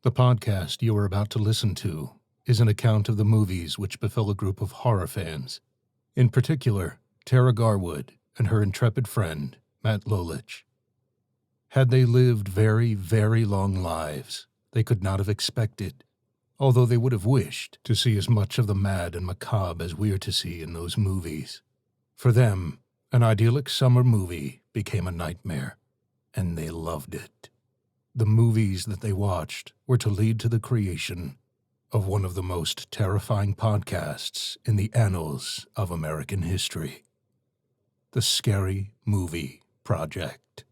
The podcast you are about to listen to is an account of the movies which befell a group of horror fans, in particular, Tara Garwood and her intrepid friend, Matt Lolich. Had they lived very, very long lives, they could not have expected, although they would have wished, to see as much of the mad and macabre as we are to see in those movies. For them, an idyllic summer movie became a nightmare, and they loved it. The movies that they watched were to lead to the creation of one of the most terrifying podcasts in the annals of American history. The Scary Movie Project.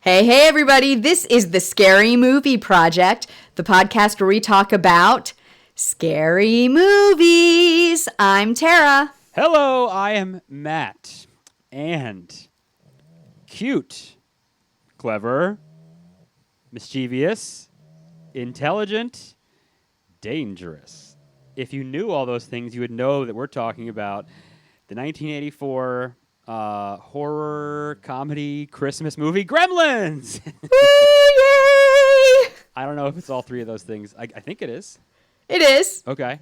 Hey, everybody. This is the Scary Movie Project, the podcast where we talk about scary movies. I'm Tara. Hello, I am Matt. And cute, clever, mischievous, intelligent, dangerous. If you knew all those things, you would know that we're talking about the 1984 horror comedy Christmas movie Gremlins. Woo, yay! I don't know if it's all three of those things. I think it is. It is. Okay.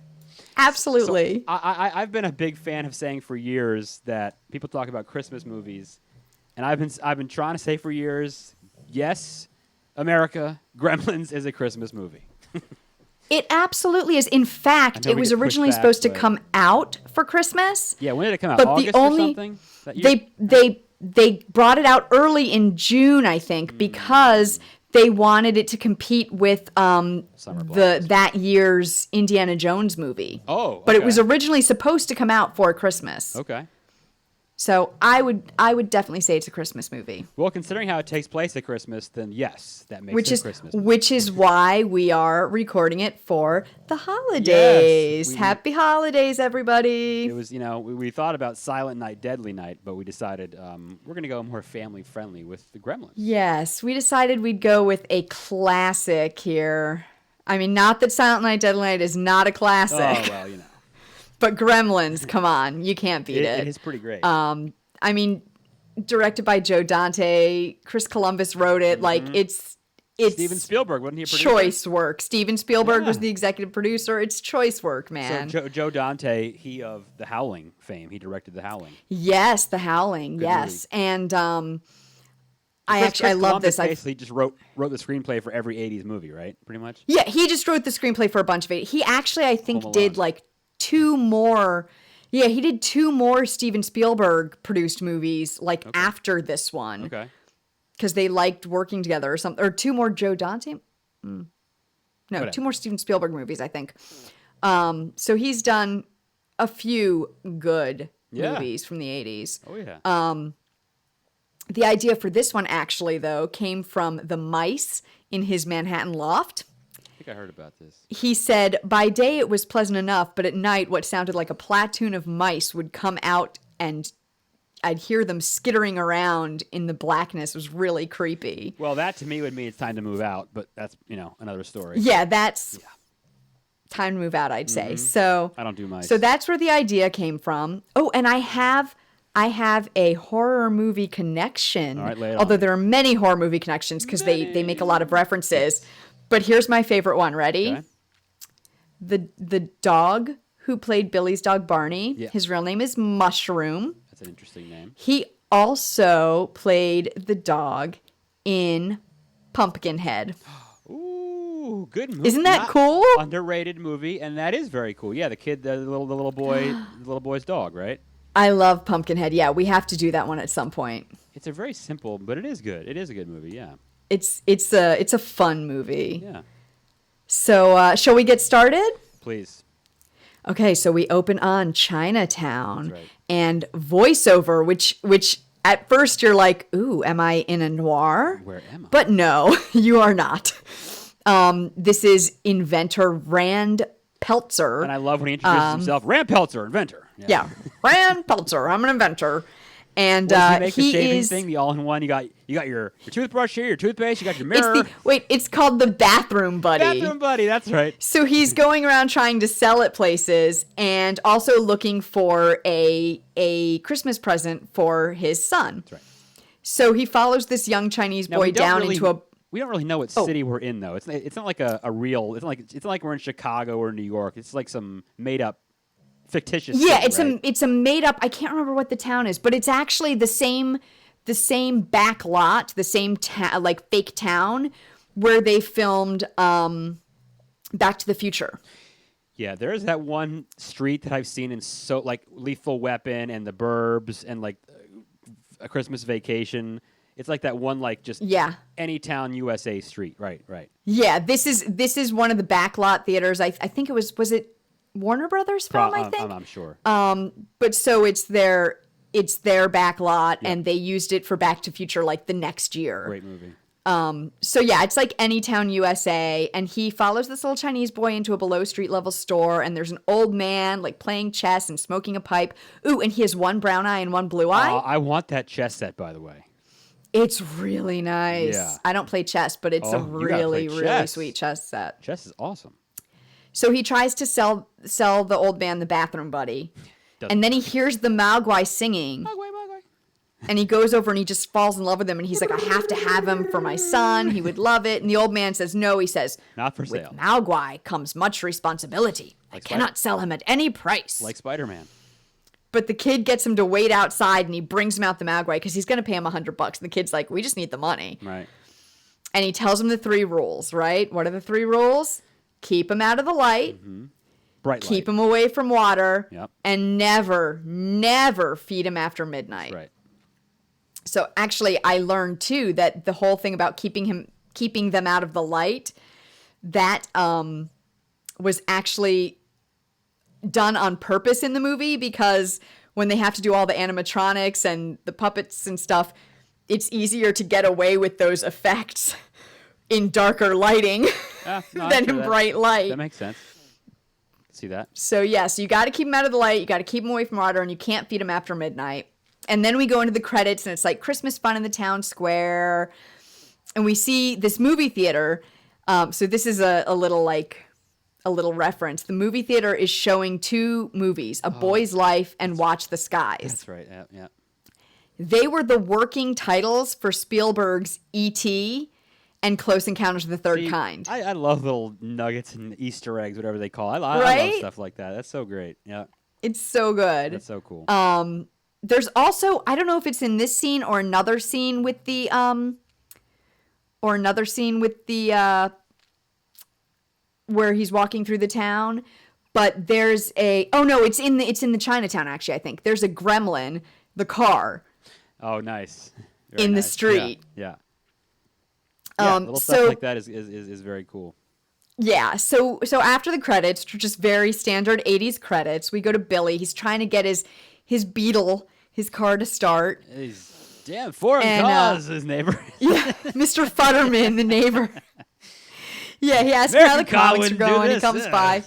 Absolutely. So I've been a big fan of saying for years that people talk about Christmas movies, and I've been trying to say for years, yes, America, Gremlins is a Christmas movie. It absolutely is. In fact, it was originally supposed to come out for Christmas. Yeah, when did it come out? But August the only, or something? That year? They brought it out early in June, I think, because they wanted it to compete with that year's Indiana Jones movie. Oh, okay. But it was originally supposed to come out for Christmas. Okay. So I would definitely say it's a Christmas movie. Well, considering how it takes place at Christmas, then yes, that makes it a Christmas movie. Which is why we are recording it for the holidays. Yes, Happy holidays, everybody. It was, we thought about Silent Night, Deadly Night, but we decided we're going to go more family-friendly with the Gremlins. Yes, we decided we'd go with a classic here. I mean, not that Silent Night, Deadly Night is not a classic. Oh, well, But Gremlins, come on, you can't beat it. It is pretty great. I mean, directed by Joe Dante, Chris Columbus wrote it. Mm-hmm. Like it's Steven Spielberg, wasn't he a producer? Choice work. Steven Spielberg was the executive producer. It's choice work, man. So Joe Dante, he of The Howling fame, he directed The Howling. Yes, The Howling. Good movie. And I love this. Basically, just wrote the screenplay for every '80s movie, right? Pretty much. Yeah, he just wrote the screenplay for a bunch of it. He actually, I think, did like two more. Yeah, he did two more Steven Spielberg produced movies after this one. Okay. Because they liked working together or something. Or two more Joe Dante. No, whatever. Two more Steven Spielberg movies, I think. So he's done a few good movies from the 80s. Oh, yeah. The idea for this one, actually, though, came from the mice in his Manhattan loft. I think I heard about this. He said, by day it was pleasant enough, but at night what sounded like a platoon of mice would come out and I'd hear them skittering around in the blackness. It was really creepy. Well, that to me would mean it's time to move out, but that's, another story. Yeah, that's time to move out, I'd say. So I don't do mice. So that's where the idea came from. Oh, and I have a horror movie connection. All right, lay it although on. there are many horror movie connections because they make a lot of references. But here's my favorite one. Ready? Okay. The dog who played Billy's dog Barney. Yeah. His real name is Mushroom. That's an interesting name. He also played the dog in Pumpkinhead. Ooh, good movie. Isn't that cool? Underrated movie, and that is very cool. Yeah, the kid, the little boy's dog, right? I love Pumpkinhead. Yeah, we have to do that one at some point. It's a very simple, but it is good. It is a good movie. Yeah. It's a fun movie. Yeah. So shall we get started? Please. Okay, so we open on Chinatown. That's right. And voiceover, which at first you're like, ooh, am I in a noir? Where am I? But no, you are not. This is inventor Rand Peltzer. And I love when he introduces himself. Rand Peltzer, inventor. Yeah, Rand Peltzer. I'm an inventor. And What does he make the he shaving is thing, the all-in-one? You got your toothbrush here, your toothpaste, you got your mirror. it's called the bathroom buddy. Bathroom buddy, that's right. So he's going around trying to sell at places and also looking for a Christmas present for his son. That's right. So he follows this young Chinese boy down into a. We don't really know what city we're in though. It's not like a real. It's not like we're in Chicago or New York. It's like some made up, fictitious. Yeah, city, it's a made up. I can't remember what the town is, but it's actually the same back lot, the same like fake town where they filmed Back to the Future. Yeah, there's that one street that I've seen in like Lethal Weapon and The Burbs and like A Christmas Vacation. It's like that one, like just any town USA street, right? Yeah, this is one of the backlot theaters. I think it was it Warner Brothers film? I think I'm sure. But so it's their backlot, and they used it for Back to Future like the next year. Great movie. So yeah, it's like any town USA, and he follows this little Chinese boy into a below street level store, and there's an old man like playing chess and smoking a pipe. Ooh, and he has one brown eye and one blue eye. I want that chess set, by the way. It's really nice. Yeah. I don't play chess, but it's a really, really sweet chess set. Chess is awesome. So he tries to sell the old man the bathroom buddy. And then he hears the Mogwai singing. Mogwai. And he goes over and he just falls in love with him. And he's like, I have to have him for my son. He would love it. And the old man says, no. He says, not for sale. With Mogwai comes much responsibility. Like I cannot sell him at any price. Like Spider-Man. But the kid gets him to wait outside, and he brings him out the Mogwai because he's going to pay him $100. And the kid's like, we just need the money. Right. And he tells him the 3 rules, right? What are the 3 rules? Keep him out of the light. Mm-hmm. Bright light. Keep him away from water. Yep. And never feed him after midnight. Right. So actually, I learned too that the whole thing about keeping them out of the light, that was actually done on purpose in the movie, because when they have to do all the animatronics and the puppets and stuff, it's easier to get away with those effects in darker lighting than in bright light. That makes sense. See that? So yes, you got to keep them out of the light. You got to keep them away from water, and you can't feed them after midnight. And then we go into the credits, and it's like Christmas fun in the town square, and we see this movie theater. So this is a little reference. The movie theater is showing 2 movies, A Boy's Life and Watch the Skies. That's right. Yeah. They were the working titles for Spielberg's E.T. and Close Encounters of the Third Kind. I love little nuggets and Easter eggs, whatever they call it. I love stuff like that. That's so great. Yeah. It's so good. That's so cool. There's also, I don't know if it's in this scene or another scene with the where he's walking through the town, but there's it's in the Chinatown, actually. I think there's a gremlin, the car. Oh, nice. In the street. Yeah. Little stuff like that is very cool. Yeah. So after the credits, just very standard 80s credits, we go to Billy. He's trying to get his Beetle, his car, to start. He's damn foreign cars, his neighbor. Yeah, Mr. Futterman, the neighbor. Yeah, he asks how the comics are going. He comes by.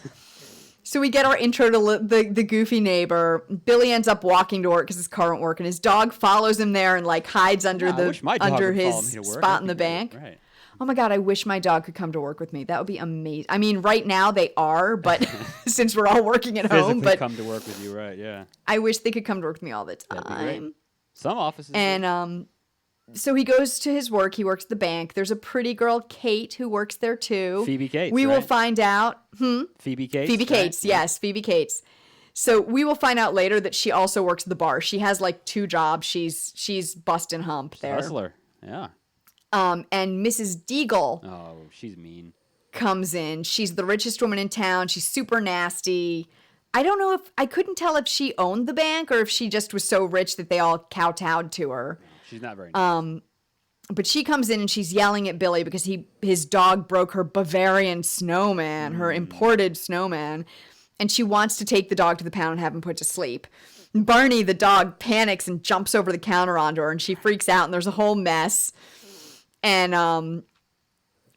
So we get our intro to the goofy neighbor. Billy ends up walking to work because his car won't work, and his dog follows him there and like hides under his spot in the bank. Right. Oh my God, I wish my dog could come to work with me. That would be amazing. I mean, right now they are, but since we're all working at home, but come to work with you, right? Yeah. I wish they could come to work with me all the time. That'd be great. Some offices. And so he goes to his work. He works at the bank. There's a pretty girl, Kate, who works there too. Phoebe Cates. We will find out. Phoebe Cates. Phoebe Cates. Right? Yes, Phoebe Cates. So we will find out later that she also works at the bar. She has like 2 jobs. She's busting hump there. Hustler. Yeah. And Mrs. Deagle. Oh, she's mean. Comes in. She's the richest woman in town. She's super nasty. I don't know I couldn't tell if she owned the bank or if she just was so rich that they all kowtowed to her. She's not very nice. But she comes in and she's yelling at Billy because his dog broke her Bavarian snowman, her imported snowman, and she wants to take the dog to the pound and have him put to sleep. Barney, the dog, panics and jumps over the counter onto her, and she freaks out, and there's a whole mess. And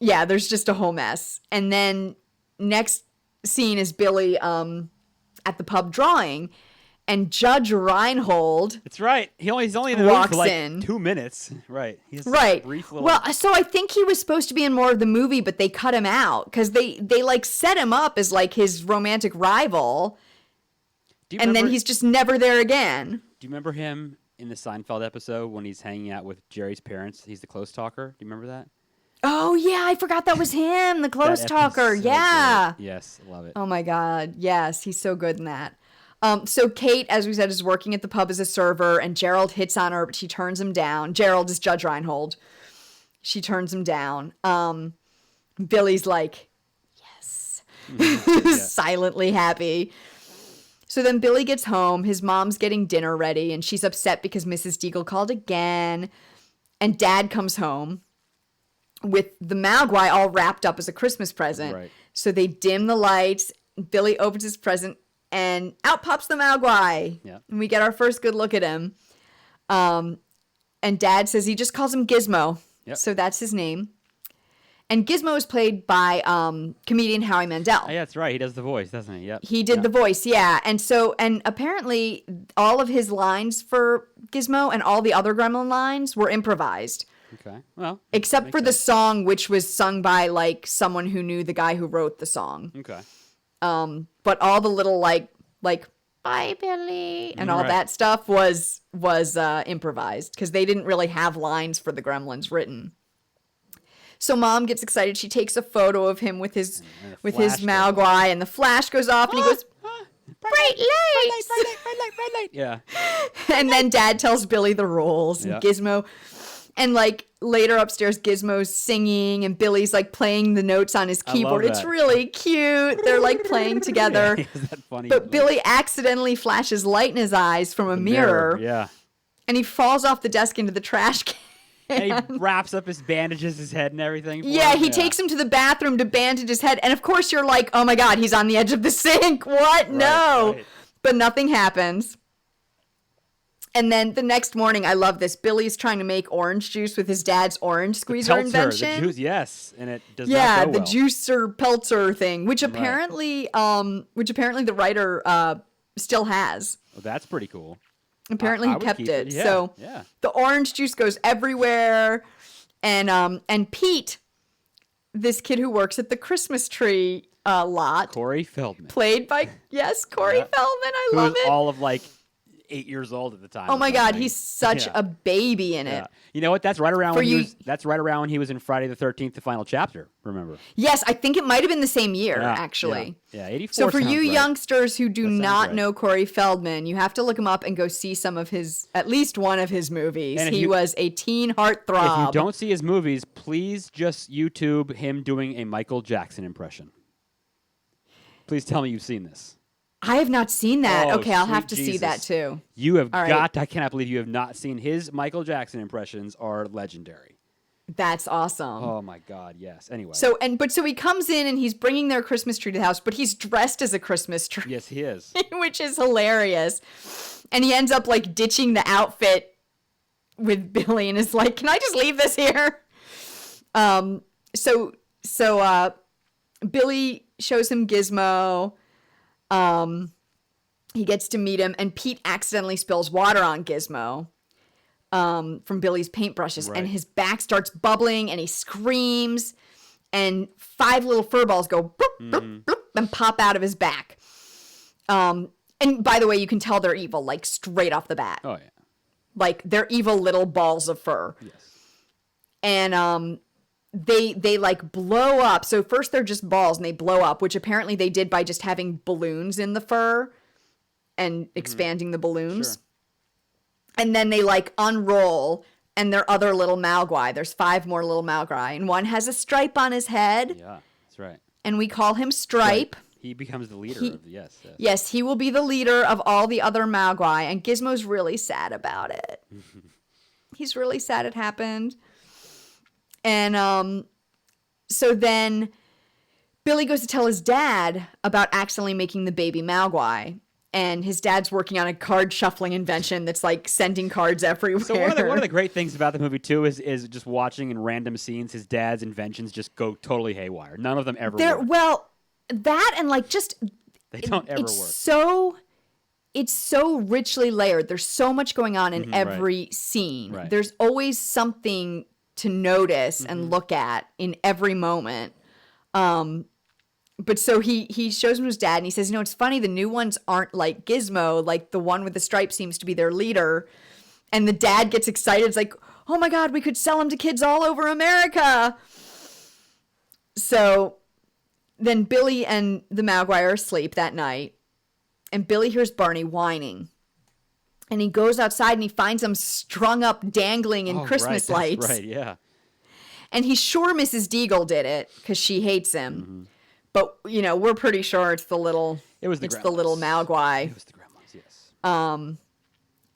there's just a whole mess. And then next scene is Billy at the pub drawing, and Judge Reinhold. That's right. He's only in the movie Walks for like in. 2 minutes. Right. He's Right. brief little... Well, so I think he was supposed to be in more of the movie, but they cut him out because they like set him up as like his romantic rival, and then he's just never there again. Do you remember him in the Seinfeld episode when he's hanging out with Jerry's parents? He's the close talker. Do you remember that? Oh yeah, I forgot that was him, the close talker. Yeah. Great. Yes, love it. Oh my God. Yes, he's so good in that. So Kate, as we said, is working at the pub as a server, and Gerald hits on her, but she turns him down. Gerald is Judge Reinhold. She turns him down. Billy's like, yes, silently happy. So then Billy gets home. His mom's getting dinner ready, and she's upset because Mrs. Deagle called again. And Dad comes home with the Mogwai all wrapped up as a Christmas present. Right. So they dim the lights. Billy opens his present, and out pops the Mogwai. Yeah. And we get our first good look at him. And Dad says he just calls him Gizmo. Yep. So that's his name. And Gizmo is played by comedian Howie Mandel. Oh, yeah, that's right. He does the voice, doesn't he? Yep. He did the voice, yeah. And apparently all of his lines for Gizmo and all the other Gremlin lines were improvised. Okay. Well, Except for the song, which was sung by like someone who knew the guy who wrote the song. Okay. But all the little like bye Billy and all that stuff was improvised because they didn't really have lines for the Gremlins written. So Mom gets excited. She takes a photo of him with his Mogwai, and the flash goes off, and he goes, bright lights! Bright light. Yeah. And then Dad tells Billy the rules, and Gizmo, and like later upstairs, Gizmo's singing, and Billy's like playing the notes on his keyboard. It's really cute. They're like playing together. Yeah, that funny? But Billy accidentally flashes light in his eyes from a mirror. Yeah. And he falls off the desk into the trash can. And he wraps up his bandages, his head and everything. Yeah, he takes him to the bathroom to bandage his head. And of course you're like, oh my God, he's on the edge of the sink. What? No. Right. But nothing happens. And then the next morning, I love this. Billy's trying to make orange juice with his dad's orange squeezer Peltzer, invention. The juice, yes, and it does not go the well. juicer Peltzer thing, which apparently the writer still has. Well, that's pretty cool. Apparently he kept it. Yeah, so yeah. The orange juice goes everywhere. And Pete, this kid who works at the Christmas tree lot. Corey Feldman. Played by, Corey Feldman. I love it. Who was all of like 8 years old at the time. Oh my God, he's such a baby in it. You know what? That's right around when he was in Friday the 13th, the final chapter. Remember? Yes, I think it might have been the same year, actually. Yeah, 84. So for you right. youngsters who do not know Corey Feldman, you have to look him up and go see some of at least one of his movies. He was a teen heartthrob. If you don't see his movies, please just YouTube him doing a Michael Jackson impression. Please tell me you've seen this. I have not seen that. Oh, okay, I'll have to Jesus. see that too. You have I cannot believe you have not seen his Michael Jackson impressions are legendary. That's awesome. Oh my God, yes. Anyway. So he comes in and he's bringing their Christmas tree to the house, but he's dressed as a Christmas tree. Yes, he is. Which is hilarious. And he ends up like ditching the outfit with Billy and is like, "Can I just leave this here?" So Billy shows him Gizmo. He gets to meet him, and Pete accidentally spills water on Gizmo from Billy's paintbrushes, and his back starts bubbling, and he screams, and 5 little fur balls go bloop, bloop, bloop, and pop out of his back. And by the way, you can tell they're evil, like straight off the bat. Oh yeah, like they're evil little balls of fur. Yes. And they like blow up. So first they're just balls and they blow up, which apparently they did by just having balloons in the fur and expanding the balloons. Sure. And then they like unroll and they're other little Mogwai. There's 5 more little Mogwai, and one has a stripe on his head. Yeah, that's right. And we call him Stripe. Right. He becomes the leader of the Yes, he will be the leader of all the other Mogwai, and Gizmo's really sad about it. He's really sad it happened. And so then Billy goes to tell his dad about accidentally making the baby Mogwai. And his dad's working on a card shuffling invention that's like sending cards everywhere. So one of the great things about the movie too is just watching in random scenes his dad's inventions just go totally haywire. None of them ever work. Well, that and like just they don't ever work. So it's so richly layered. There's so much going on in every scene. Right. There's always something to notice and look at in every moment. But so he shows him his dad and he says, it's funny, the new ones aren't like Gizmo, like the one with the stripe seems to be their leader. And the dad gets excited. It's like, oh my God, we could sell them to kids all over America. So then Billy and the Mogwai are asleep that night. And Billy hears Barney whining. And he goes outside and he finds them strung up, dangling in Christmas lights. Right, yeah. And he's sure Mrs. Deagle did it because she hates him. But, we're pretty sure it's the little Mogwai. It was the Gremlins, yes.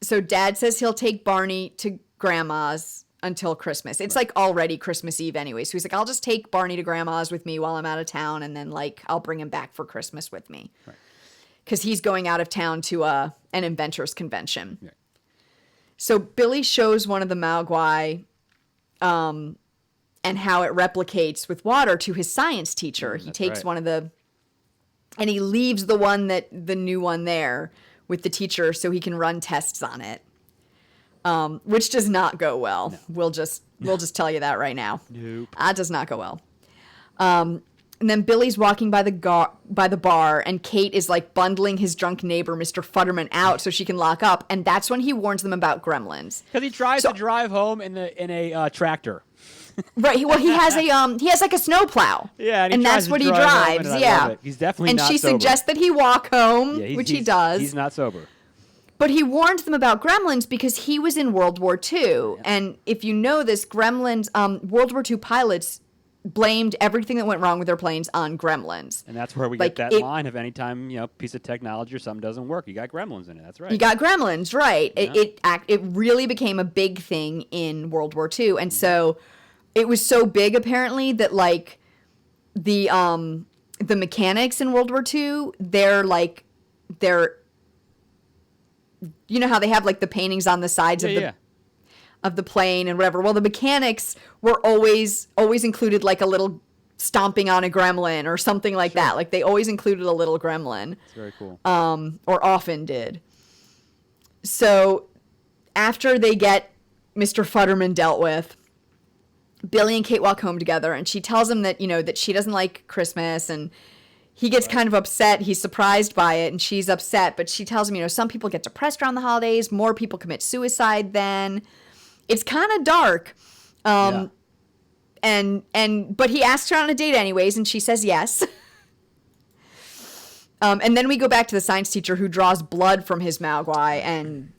So Dad says he'll take Barney to Grandma's until Christmas. It's like already Christmas Eve anyway. So he's like, I'll just take Barney to Grandma's with me while I'm out of town. And then I'll bring him back for Christmas with me. Right. Because he's going out of town to an inventors convention. Yeah. So Billy shows one of the Mogwai and how it replicates with water to his science teacher. He takes one of and he leaves the new one there with the teacher so he can run tests on it, which does not go well. No. We'll just tell you that right now. Nope. That does not go well. And then Billy's walking by the bar, and Kate is bundling his drunk neighbor, Mr. Futterman, out so she can lock up. And that's when he warns them about gremlins. Because he tries to drive home in a tractor. Right. Well, he has a snowplow. Yeah, and that's what he drives. Yeah, he's definitely and not she sober. suggests that he walk home, which he does. He's not sober. But he warned them about gremlins because he was in World War II, and if you know this, gremlins, World War II pilots blamed everything that went wrong with their planes on gremlins. And that's where we get that line of anytime, piece of technology or something doesn't work, you got gremlins in it. That's right. You got gremlins, right. Yeah. It really became a big thing in World War II. And so it was so big, apparently, that, the mechanics in World War II, they're you know how they have, the paintings on the sides of the plane and whatever. Well, the mechanics were always included a little stomping on a gremlin or something like that. They always included a little gremlin. It's very cool. Or often did. So after they get Mr. Futterman dealt with, Billy and Kate walk home together, and she tells him that, that she doesn't like Christmas, and he gets kind of upset. He's surprised by it, and she's upset, but she tells him, some people get depressed around the holidays, more people commit suicide then. It's kind of dark. But he asks her on a date anyways, and she says yes. And then we go back to the science teacher who draws blood from his Mogwai, and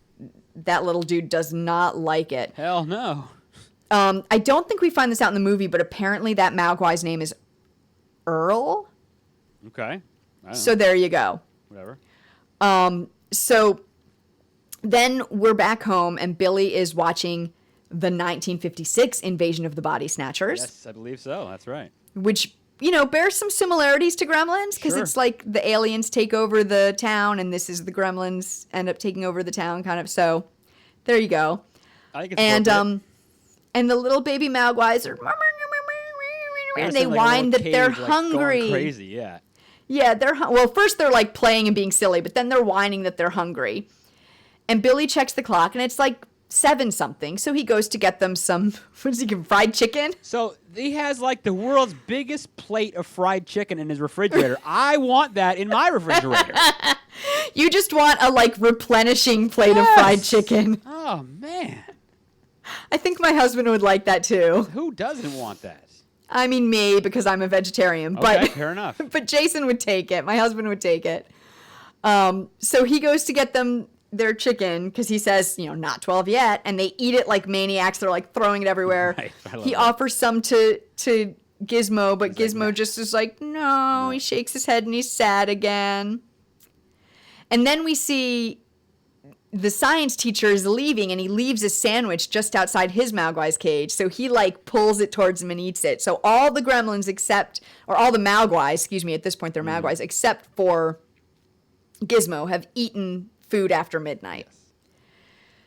that little dude does not like it. Hell no. I don't think we find this out in the movie, but apparently that Mogwai's name is Earl. Okay. So there you go. Whatever. So then we're back home, and Billy is watching the 1956 Invasion of the Body Snatchers. Yes, I believe so. That's right. Which, bears some similarities to Gremlins, because it's like the aliens take over the town, and this is the Gremlins end up taking over the town, kind of. So there you go. I think it's and the little baby Mogwais are, and they whine that they're hungry. Going crazy, yeah. Yeah, well, first they're playing and being silly, but then they're whining that they're hungry. And Billy checks the clock, and it's 7-something. So he goes to get them some, fried chicken? So he has the world's biggest plate of fried chicken in his refrigerator. I want that in my refrigerator. You just want a replenishing plate of fried chicken. Oh, man. I think my husband would like that too. Who doesn't want that? I mean, me, because I'm a vegetarian. Okay, but fair enough. But Jason would take it. My husband would take it. So he goes to get them their chicken because he says, not 12 yet. And they eat it like maniacs. They're throwing it everywhere. Right. He offers some to Gizmo, but Gizmo just is no. He shakes his head and he's sad again. And then we see the science teacher is leaving, and he leaves a sandwich just outside his Mogwai's cage. So he pulls it towards him and eats it. So all the gremlins all the Mogwai, at this point they're Mogwais, except for Gizmo, have eaten food after midnight. Yes.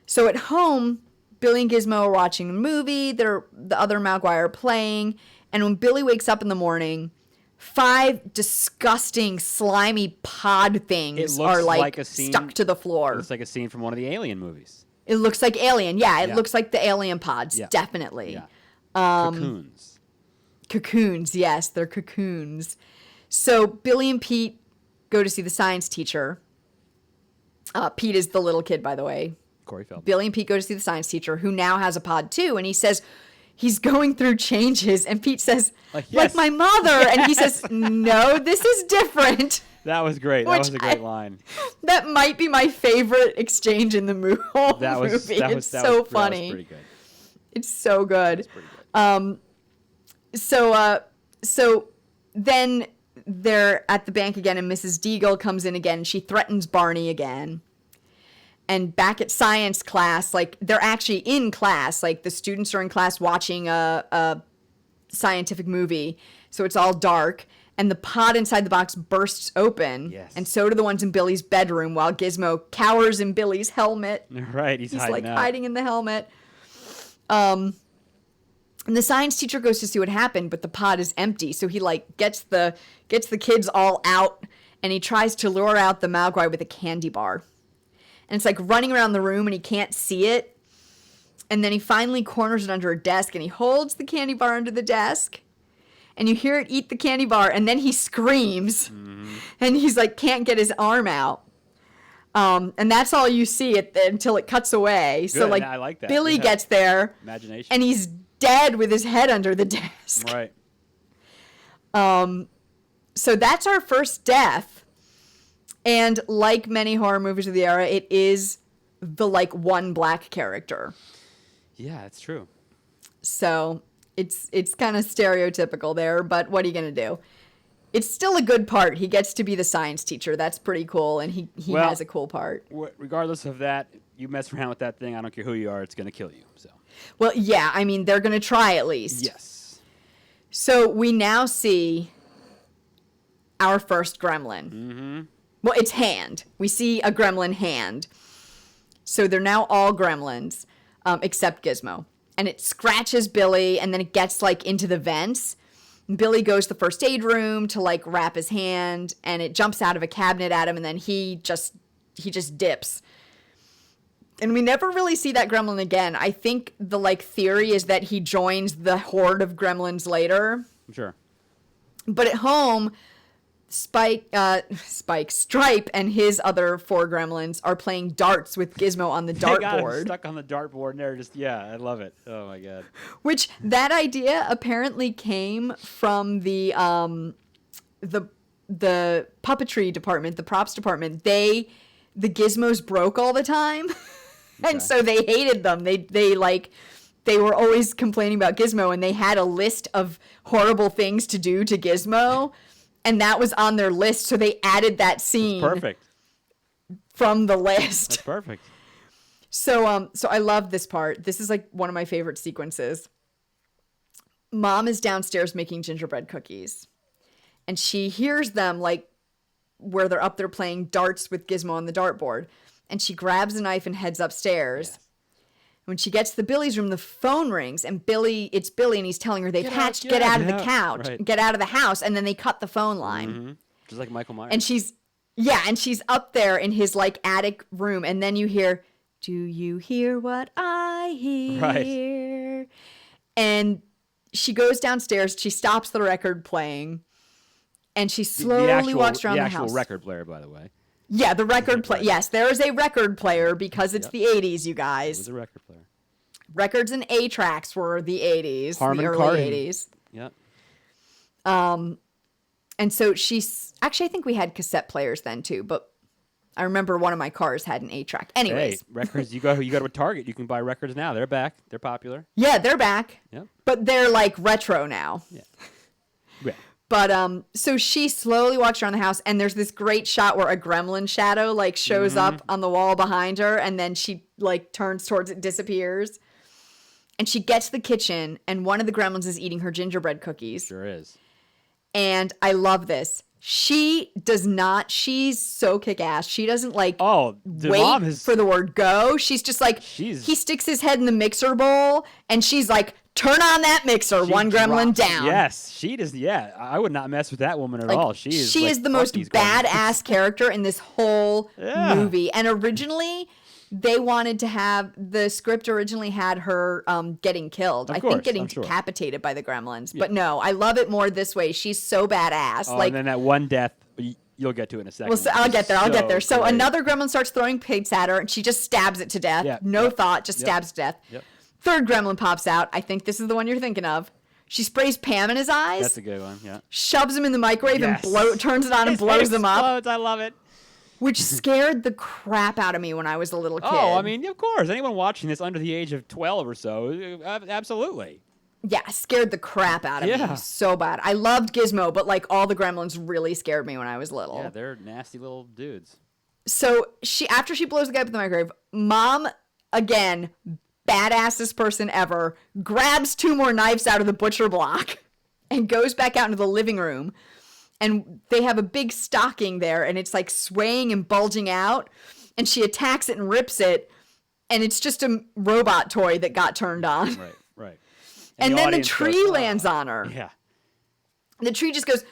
So at home, Billy and Gizmo are watching a movie. The other Mogwai are playing. And when Billy wakes up in the morning, 5 disgusting, slimy pod things are like stuck to the floor. It looks like a scene from one of the Alien movies. It looks like Alien. Yeah, it looks like the Alien pods, definitely. Yeah. Cocoons. Cocoons, yes, they're cocoons. So Billy and Pete go to see the science teacher. Pete is the little kid, by the way. Corey Feldman. Billy and Pete go to see the science teacher, who now has a pod too, and he says he's going through changes, and Pete says, like my mother, and he says, no, this is different. That was great. That was a great line. That might be my favorite exchange in the movie. It's so funny. That was pretty good. It's so good. It's pretty good. So then they're at the bank again, and Mrs. Deagle comes in again. She threatens Barney again. And back at science class, like they're actually in class, like the students are in class watching a scientific movie. So it's all dark. And the pod inside the box bursts open. Yes. And so do the ones in Billy's bedroom, while Gizmo cowers in Billy's helmet. Right, he's hiding like out. hiding in the helmet. And the science teacher goes to see what happened, but the pod is empty. So he like gets the kids all out, and he tries to lure out the Mogwai with a candy bar. And it's like running around the room, and he can't see it. And then he finally corners it under a desk, and he holds the candy bar under the desk. And you hear it eat the candy bar, and then he screams. Mm-hmm. And he's like, can't get his arm out. And that's all you see until it cuts away. Good. So like, I like that. Billy gets there, imagination, and he's dead with his head under the desk. Right. So that's our first death. And like many horror movies of the era, it is the like one black character. Yeah, it's true. So it's kind of stereotypical there, but what are you going to do? It's still a good part. He gets to be the science teacher. That's pretty cool, and he has a cool part. Regardless of that, you mess around with that thing, I don't care who you are, it's going to kill you. So. Well, yeah, I mean, they're going to try at least. Yes. So we now see our first gremlin. Mm-hmm. Well, it's hand. We see a gremlin hand. So they're now all gremlins, except Gizmo. And it scratches Billy, and then it gets, like, into the vents. Billy goes to the first aid room to, like, wrap his hand, and it jumps out of a cabinet at him, and then he just dips. And we never really see that gremlin again. I think the, like, theory is that he joins the horde of gremlins later. Sure. But at home, Stripe and his other 4 gremlins are playing darts with Gizmo on the dartboard. Stuck on the dartboard, and they're just, I love it. Oh my god. Which that idea apparently came from the puppetry department, the props department. The Gizmos broke all the time, and so they hated them. They were always complaining about Gizmo, and they had a list of horrible things to do to Gizmo. And that was on their list, so they added that scene. That's perfect. From the list. That's perfect. So I love this part. This is like one of my favorite sequences. Mom is downstairs making gingerbread cookies, and she hears them like where they're up there playing darts with Gizmo on the dartboard, and she grabs a knife and heads upstairs. Yes. When she gets to Billy's room, the phone rings, and it's Billy, and he's telling her get out of the couch, right. Get out of the house, and then they cut the phone line. Mm-hmm. Just like Michael Myers. And she's up there in his like attic room, and then you hear, "Do you hear what I hear?" Right. And she goes downstairs, she stops the record playing, and she slowly walks around the house. The actual record player, by the way. Yeah, the record player. Yes, there is a record player because it's the 80s, you guys. It was a record player. Records and A-tracks were the 80s, the early 80s. Yep. And so I think we had cassette players then too, but I remember one of my cars had an 8-track. Anyways. Hey, records, you go to a Target, you can buy records now. They're back. They're popular. Yeah, they're back. Yep. But they're like retro now. Yeah. Yeah. But so she slowly walks around the house, and there's this great shot where a gremlin shadow like shows up on the wall behind her, and then she like turns towards it, disappears. And she gets to the kitchen, and one of the gremlins is eating her gingerbread cookies. Sure is. And I love this. She does not. She's so kick-ass. She doesn't like wait for the word go. She's just like, he sticks his head in the mixer bowl, and she's like, turn on that mixer. One gremlin down. Yes, she does. Yeah, I would not mess with that woman at all. She is the most badass character in this whole movie. And originally, the script originally had her getting killed. I think getting decapitated by the gremlins. Yeah. But no, I love it more this way. She's so badass. And then that one death, you'll get to in a second. Well, so I'll get there. So another gremlin starts throwing pigs at her, and she just stabs it to death. Yep. No thought, just stabs to death. Yep. Third gremlin pops out. I think this is the one you're thinking of. She sprays Pam in his eyes. That's a good one, yeah. Shoves him in the microwave and turns it on and blows him up. I love it. Which scared the crap out of me when I was a little kid. Oh, I mean, of course. Anyone watching this under the age of 12 or so, absolutely. Yeah, scared the crap out of me so bad. I loved Gizmo, but like all the gremlins really scared me when I was little. Yeah, they're nasty little dudes. So after she blows the guy up in the microwave, Mom, again, badassest person ever, grabs 2 more knives out of the butcher block and goes back out into the living room. And they have a big stocking there, and it's like swaying and bulging out. And she attacks it and rips it, and it's just a robot toy that got turned on. Right. And then the tree lands on her. Yeah. The tree just goes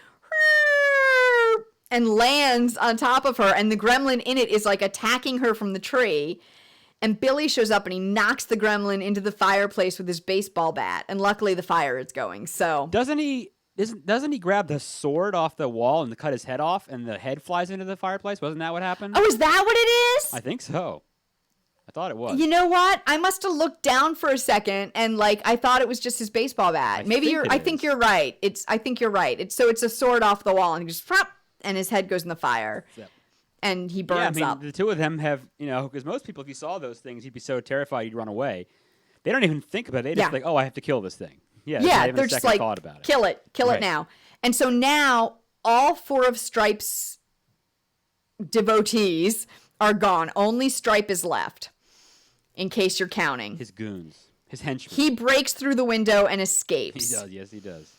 and lands on top of her, and the gremlin in it is like attacking her from the tree. And Billy shows up and he knocks the gremlin into the fireplace with his baseball bat. And luckily the fire is going. So doesn't he grab the sword off the wall and cut his head off and the head flies into the fireplace? Wasn't that what happened? Oh, is that what it is? I think so. I thought it was. You know what? I must have looked down for a second and I thought it was just his baseball bat. I think you're right. I think you're right. It's a sword off the wall and he just and his head goes in the fire. Yep. And he burns up. The two of them have, because most people, if you saw those things, you'd be so terrified you'd run away. They don't even think about it. They just I have to kill this thing. Yeah, they're just like, kill it now. And so now all 4 of Stripe's devotees are gone. Only Stripe is left, in case you're counting. His goons, his henchmen. He breaks through the window and escapes. He does, yes, he does.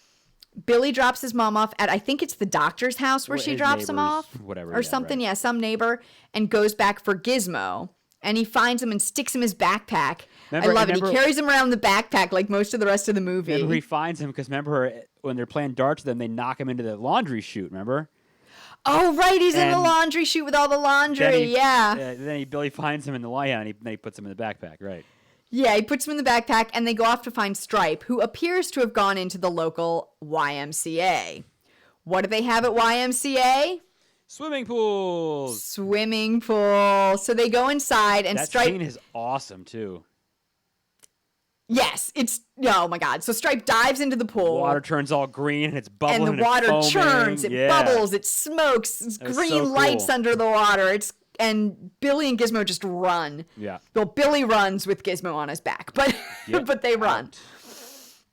Billy drops his mom off at, I think it's the doctor's house where she drops him off. Whatever. Or something, some neighbor, and goes back for Gizmo. And he finds him and sticks him in his backpack. I love it. He carries him around the backpack like most of the rest of the movie. Remember he finds him because when they're playing darts with them, they knock him into the laundry chute, remember? Oh, right. He's in the laundry chute with all the laundry. Billy finds him in the and then he puts him in the backpack, right? Yeah, he puts him in the backpack, and they go off to find Stripe, who appears to have gone into the local YMCA. What do they have at YMCA? Swimming pools. Swimming pool. So they go inside, and Stripe... That scene is awesome, too. Yes, oh my God. So Stripe dives into the pool. The water turns all green, and it's bubbling, and the water churns, it bubbles, it smokes, green lights under the water. And Billy and Gizmo just run. Yeah. Well, Billy runs with Gizmo on his back, but but they run.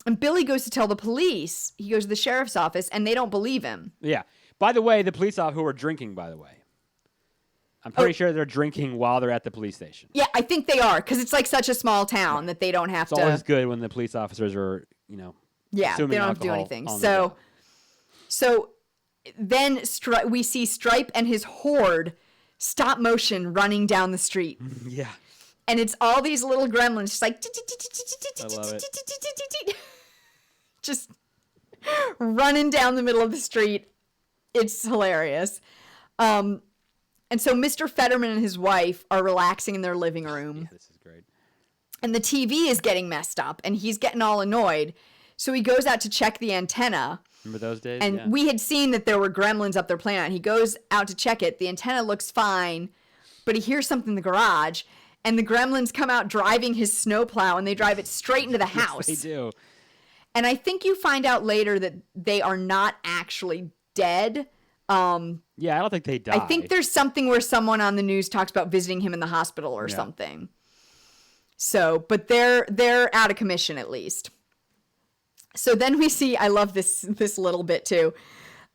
And Billy goes to tell the police. He goes to the sheriff's office, and they don't believe him. Yeah. By the way, the police officer who are drinking, by the way. I'm pretty sure they're drinking while they're at the police station. Yeah, I think they are, because it's like such a small town that they don't have to... It's always good when the police officers are, yeah, they don't have to do anything. So then we see Stripe and his horde stop motion running down the street. Yeah. And it's all these little gremlins just like... I love it. Just running down the middle of the street. It's hilarious. And so Mr. Fetterman and his wife are relaxing in their living room. Yeah, this is great. And the TV is getting messed up, and he's getting all annoyed. So he goes out to check the antenna. Remember those days? And we had seen that there were gremlins up there playing on. He goes out to check it. The antenna looks fine, but he hears something in the garage, and the gremlins come out driving his snowplow, and they drive it straight into the house. Yes, they do. And I think you find out later that they are not actually dead. Yeah, I don't think they died. I think there's something where someone on the news talks about visiting him in the hospital or something. So, but they're out of commission at least. So then we see, I love this little bit too.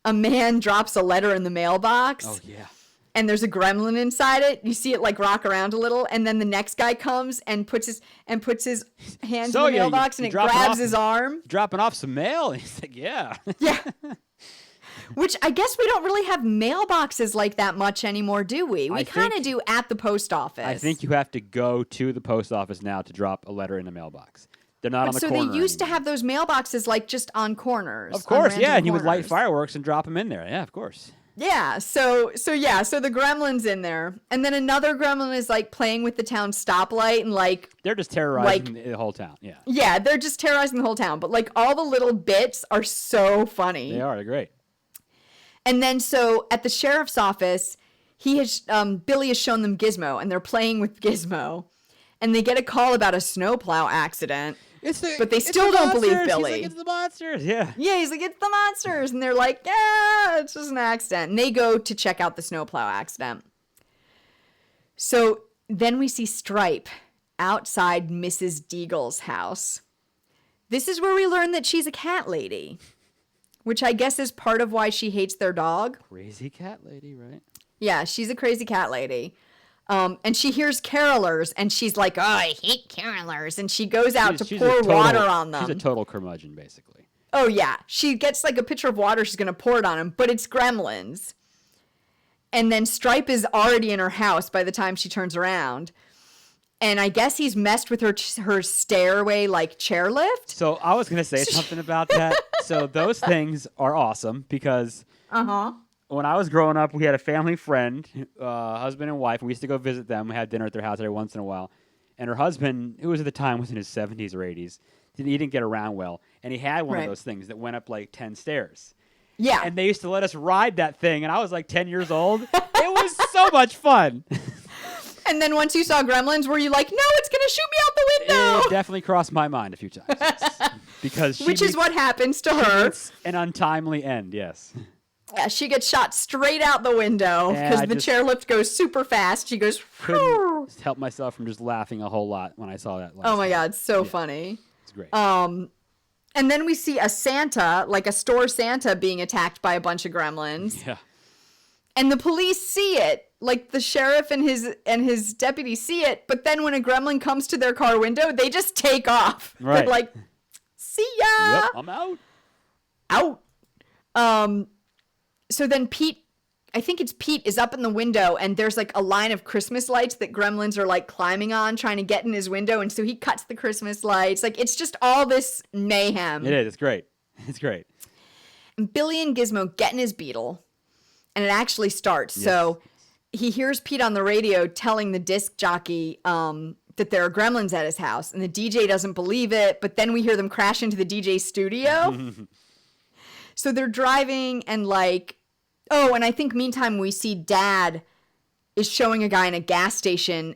A man drops a letter in the mailbox. Oh yeah. And there's a gremlin inside it. You see it like rock around a little, and then the next guy comes and puts his hands in the mailbox, and it grabs his arm. Dropping off some mail. He's like, yeah. Yeah. Which I guess we don't really have mailboxes like that much anymore, do we? We kind of do at the post office. I think you have to go to the post office now to drop a letter in the mailbox. They're not on the so corner. they used to anymore. have those mailboxes like just on corners. Of course, on yeah, random and you would light corners. fireworks and drop them in there. Yeah, of course. Yeah, so the Gremlin's in there, and then another Gremlin is like playing with the town stoplight and like They're just terrorizing the whole town. Yeah. Yeah, they're just terrorizing the whole town, but like all the little bits are so funny. They are. They're great. And then so at the sheriff's office, Billy has shown them Gizmo, and they're playing with Gizmo, and they get a call about a snowplow accident. But they still don't believe Billy. He's like, it's the monsters. Yeah. Yeah, he's like, it's the monsters. And they're like, yeah, it's just an accident. And they go to check out the snowplow accident. So then we see Stripe outside Mrs. Deagle's house. This is where we learn that she's a cat lady, which I guess is part of why she hates their dog. Crazy cat lady, right? Yeah, she's a crazy cat lady. And she hears carolers, and she's like, oh, I hate carolers. And she goes out to pour water on them. She's a total curmudgeon, basically. Oh, yeah. She gets like a pitcher of water. She's going to pour it on them, but it's Gremlins. And then Stripe is already in her house by the time she turns around. And I guess he's messed with her stairway, like, chairlift. So I was going to say something about that. So those things are awesome because when I was growing up, we had a family friend, husband and wife. We used to go visit them. We had dinner at their house every once in a while. And her husband, who was at the time was in his 70s or 80s, he didn't get around well. And he had one of those things that went up like 10 stairs. Yeah. And they used to let us ride that thing. And I was like 10 years old. It was so much fun. And then once you saw Gremlins, were you like, no, it's going to shoot me out the window? It definitely crossed my mind a few times. Yes. Because Which is what happens to her. It's an untimely end, yes. Yeah, she gets shot straight out the window because the chairlift goes super fast. She goes, couldn't help myself from just laughing a whole lot when I saw that. Oh my God, so funny. It's great. And then we see a Santa, like a store Santa, being attacked by a bunch of Gremlins. Yeah. And the police see it. Like the sheriff and his deputy see it, but then when a Gremlin comes to their car window, they just take off. Right. They're like, see ya. Yep, I'm out. So then Pete, I think it's Pete, is up in the window, and there's like a line of Christmas lights that Gremlins are like climbing on, trying to get in his window, and so he cuts the Christmas lights. Like, it's just all this mayhem. It is. It's great. It's great. And Billy and Gizmo get in his Beetle, and it actually starts. Yes. So he hears Pete on the radio telling the disc jockey that there are Gremlins at his house, and the DJ doesn't believe it, but then we hear them crash into the DJ studio. So they're driving, and like, oh, and I think meantime we see Dad is showing a guy in a gas station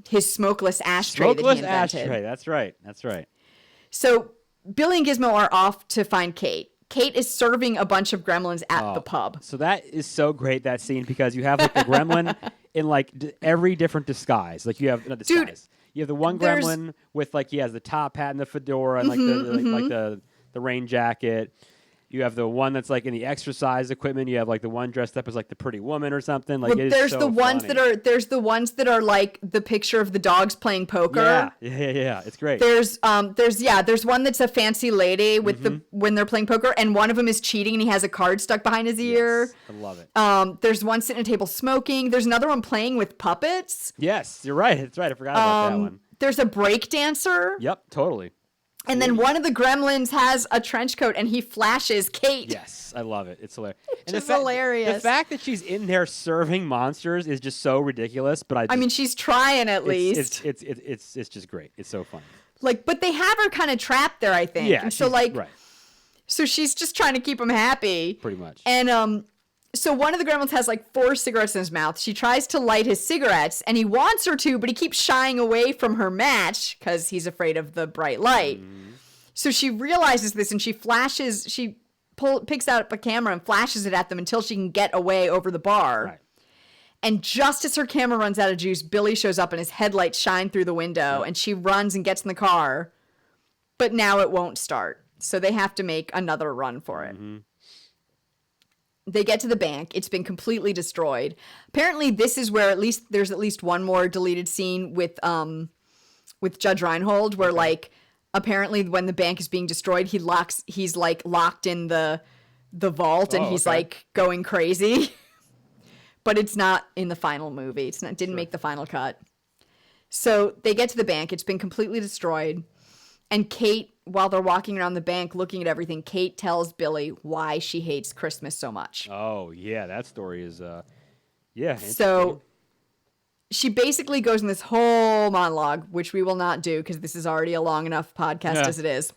his smokeless ashtray that he invented. Ashtray, that's right. That's right. So Billy and Gizmo are off to find Kate. Kate is serving a bunch of Gremlins at the pub. So that is so great, that scene, because you have like the Gremlin in like every different disguise. Like you have not disguise. Dude, you have the one Gremlin with like he has the top hat and the fedora and like the rain jacket. You have the one that's like in the exercise equipment. You have like the one dressed up as like the pretty woman or something. Like well, there's the ones that are like the picture of the dogs playing poker. Yeah. It's great. There's one that's a fancy lady with when they're playing poker, and one of them is cheating and he has a card stuck behind his ear. Yes, I love it. There's one sitting at a table smoking. There's another one playing with puppets. Yes, you're right. That's right. I forgot about that one. There's a break dancer. Yep, totally. And then one of the Gremlins has a trench coat and he flashes Kate. Yes, I love it. It's hilarious. It's hilarious. The fact that she's in there serving monsters is just so ridiculous. But I mean, she's trying at least. It's just great. It's so funny. Like, but they have her kind of trapped there, I think. Yeah. And so so she's just trying to keep him happy. Pretty much. And so one of the Gremlins has like 4 cigarettes in his mouth. She tries to light his cigarettes, and he wants her to, but he keeps shying away from her match because he's afraid of the bright light. So she realizes this, and she picks out a camera and flashes it at them until she can get away over the bar. Right. And just as her camera runs out of juice, Billy shows up and his headlights shine through the window, and she runs and gets in the car. But now it won't start. So they have to make another run for it. They get to the bank. It's been completely destroyed. Apparently, this is where there's at least one more deleted scene with Judge Reinhold, where like apparently when the bank is being destroyed, he's like locked in the vault and he's like going crazy. But it's not in the final movie. Didn't make the final cut. So they get to the bank. It's been completely destroyed. And Kate, while they're walking around the bank looking at everything, Kate tells Billy why she hates Christmas so much. Oh, yeah, that story is, yeah. So she basically goes in this whole monologue, which we will not do because this is already a long enough podcast as it is.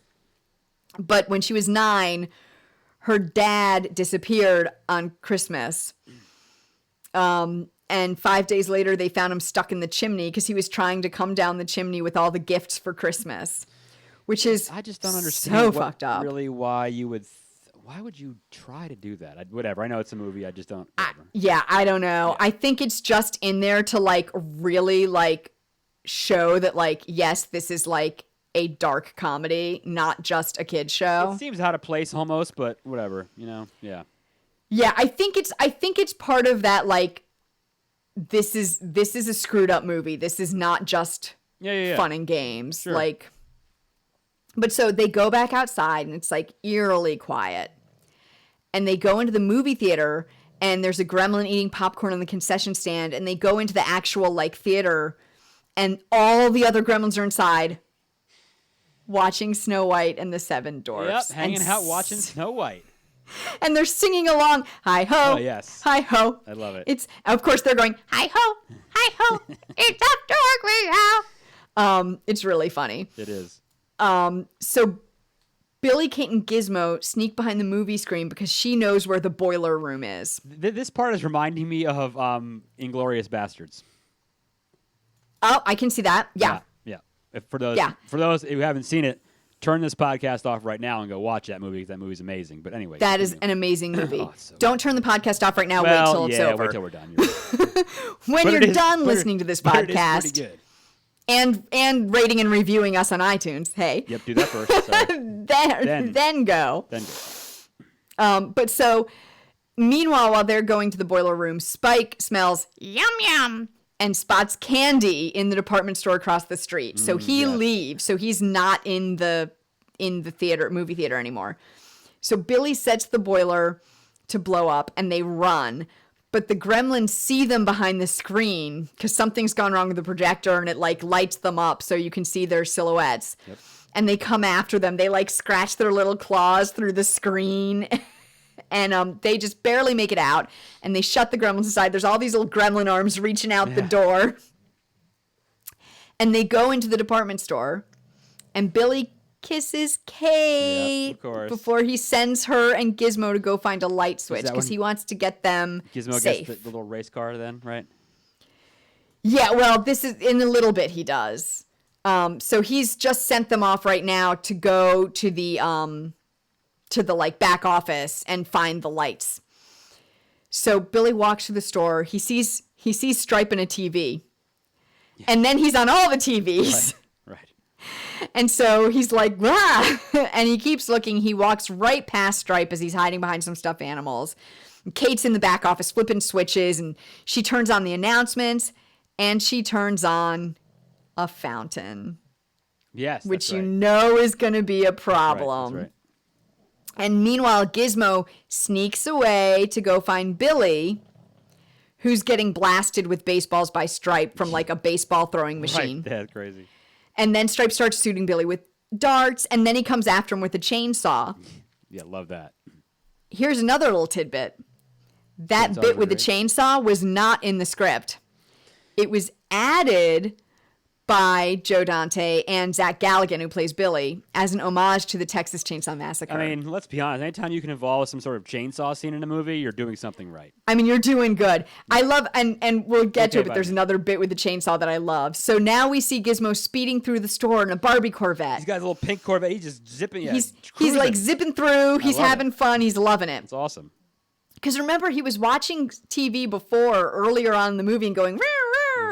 But when she was 9, her dad disappeared on Christmas. And 5 days later, they found him stuck in the chimney because he was trying to come down the chimney with all the gifts for Christmas, which is I just don't understand so fucked up. Really, why you would why would you try to do that? Whatever. I know it's a movie. I just don't. I don't know. Yeah. I think it's just in there to like really like show that like, yes, this is like a dark comedy, not just a kid's show. It seems out of place almost, but whatever, you know. Yeah. Yeah, I think it's part of that like this is a screwed up movie. This is not just fun and games. Sure. Like but so they go back outside and it's like eerily quiet. And they go into the movie theater and there's a gremlin eating popcorn on the concession stand and they go into the actual like theater and all the other gremlins are inside watching Snow White and the Seven Dwarfs. Yep, hanging out watching Snow White. And they're singing along, hi ho, oh, yes. hi ho. I love it. It's of course they're going, hi ho, it's up to work now. It's really funny. It is. So Billy, Kate, and Gizmo sneak behind the movie screen because she knows where the boiler room is. This part is reminding me of Inglourious Bastards. Oh, I can see that. Yeah. For those who haven't seen it, turn this podcast off right now and go watch that movie because that movie's amazing. But anyway. That is an amazing movie. So don't turn the podcast off right now. Well, wait till it's over. Wait till we're done. You're right. When you're done listening to this podcast. It is pretty good. And rating and reviewing us on iTunes. Hey. Yep, do that first. then go. But so, meanwhile, while they're going to the boiler room, Spike smells yum yum and spots candy in the department store across the street. So he leaves. So he's not in the movie theater anymore. So Billy sets the boiler to blow up and they run. But the gremlins see them behind the screen because something's gone wrong with the projector and it like lights them up so you can see their silhouettes. Yep. And they come after them. They like scratch their little claws through the screen and they just barely make it out. And they shut the gremlins aside. There's all these little gremlin arms reaching out the door. And they go into the department store and Billy kisses Kate of course. Before he sends her and Gizmo to go find a light switch because he wants to get them Gizmo safe. Gets the little race car then, right? Yeah, well, this is in a little bit he does. So he's just sent them off right now to go to the like back office and find the lights. So Billy walks to the store. He sees Stripe in a TV. Yeah. And then he's on all the TVs. Right. And so he's like, ah! And he keeps looking. He walks right past Stripe as he's hiding behind some stuffed animals. Kate's in the back office flipping switches, and she turns on the announcements, and she turns on a fountain. Yes, which you know is going to be a problem. That's right. And meanwhile, Gizmo sneaks away to go find Billy, who's getting blasted with baseballs by Stripe from like a baseball throwing machine. Right, that's crazy. And then Stripe starts shooting Billy with darts, and then he comes after him with a chainsaw. Yeah, love that. Here's another little tidbit. That bit with the chainsaw was not in the script. It was added by Joe Dante and Zach Galligan, who plays Billy, as an homage to the Texas Chainsaw Massacre. I mean, let's be honest. Anytime you can involve some sort of chainsaw scene in a movie, you're doing something right. I mean, you're doing good. I love, and we'll get to it, but there's another bit with the chainsaw that I love. So now we see Gizmo speeding through the store in a Barbie Corvette. He's got a little pink Corvette. He's just zipping. Yeah, he's like zipping through. He's having fun. He's loving it. It's awesome. Because remember, he was watching TV before, earlier on in the movie, and going,